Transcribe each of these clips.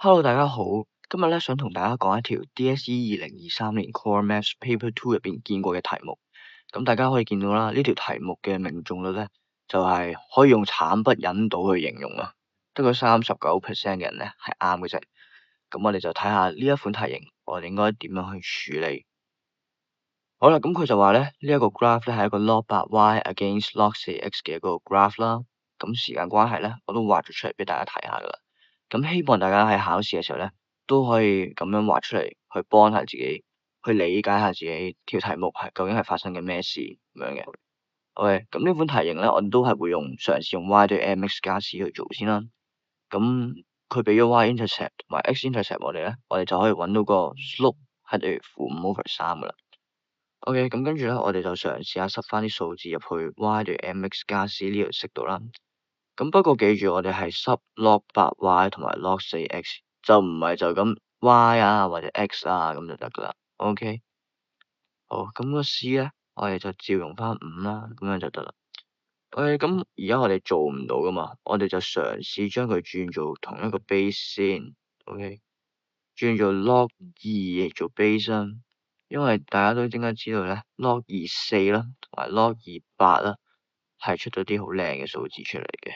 Hello，大家好。今日咧想同大家講一條 DSE 2023年 Core Maths Paper 2入邊見過嘅題目。咁大家可以見到啦，呢條題目嘅命中率咧就係可以用慘不忍睹去形容啊，得個39% 嘅人咧係啱嘅啫。咁我哋就睇下呢一款題型，我哋應該點樣去處理。好啦，咁佢就話咧呢一個 graph 咧係一個 log 8y against log 4x 嘅一個 graph 啦。咁時間關係咧，我都畫咗出嚟俾大家睇下噶啦。咁希望大家喺考試嘅時候咧，都可以咁樣畫出嚟，去幫下自己，去理解下自己條題目係究竟係發生緊咩事咁樣嘅。OK，咁呢款題型咧，我哋都係會嘗試用 y 對 mx 加 c 去做先啦。咁佢俾咗 y-intercept 同埋 x-intercept 我哋咧，我哋就可以揾到個 slope 係等於-5/3噶啦。OK，咁跟住咧，我哋就嘗試下塞翻啲數字入去 y 對 mx 加 c 呢條式度啦。咁不過記住，我哋係塞 log 8y 同埋 log 4x，就唔係就咁 y 啊或者 x 啊咁就得噶啦。OK，好，咁個 c 咧，我哋就照用翻5啦，咁樣就得啦。OK，咁而家我哋做唔到噶嘛，我哋就嘗試將佢轉做同一個 base 先。OK，轉做 log 2做 base 啦，因為大家都應該知道咧，log 4啦同埋 log 8啦係出咗啲好靚嘅數字出嚟嘅。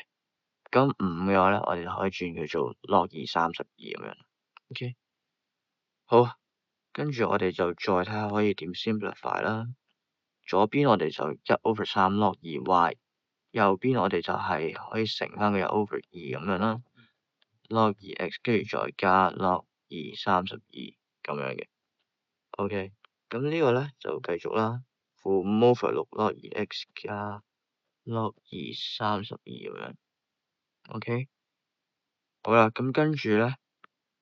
咁5嘅話咧，我哋就可以轉佢做 log 32咁樣。OK，好，跟住我哋就再睇下可以點 simplify 啦。左邊我哋就1/3 log 2y，右邊我哋就係可以乘翻佢1/2咁樣啦。log 2x 跟住再加 log 32咁樣嘅。OK，咁呢個咧就繼續啦，負5/6 log 2x 加 log 32咁樣。OK，好啦，咁跟住咧，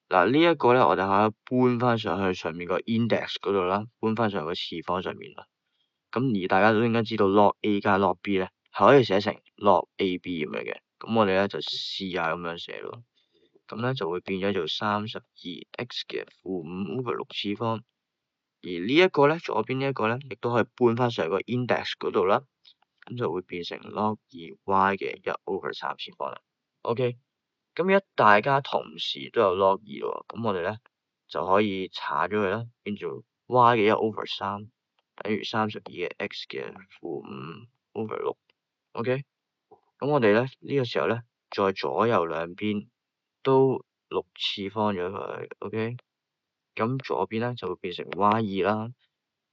嗱呢一個咧，我哋可以搬翻上去上面個 index 嗰度啦，搬翻上去個次方上面啦。咁而大家都應該知道 log A 加 log B 咧，係可以寫成 log AB 咁樣嘅。咁我哋咧就試下咁樣寫咯。咁咧就會變咗做32x 嘅-5/6次方。而呢一個咧，左邊呢一個咧，亦都可以搬翻上個 index 嗰度啦。咁就會變成 log 2y 嘅1/3次方啦。OK。咁一大家同時都有 log 2喎，咁我哋咧就可以查咗佢啦，變做 y 嘅1/3等於32嘅 x 嘅-5/6。OK，咁我哋咧呢個時候咧，再左右兩邊都6次方咗佢。OK，咁左邊咧就會變成 y2啦，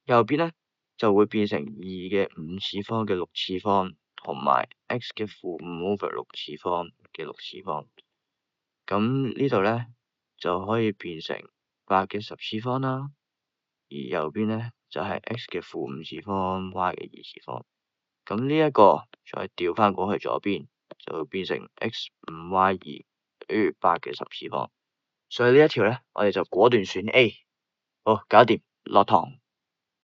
右邊咧就會變成2嘅5次方嘅6次方，同埋 x 嘅-5/6次方嘅6次方。咁呢度咧就可以變成8嘅10次方啦，而右邊咧就係 x 嘅-5次方，y 嘅2次方。咁呢一個再調翻過去左邊，就會變成 x5y2等於8嘅10次方。所以呢一條咧，我哋就果斷選 A。好，搞掂，落堂。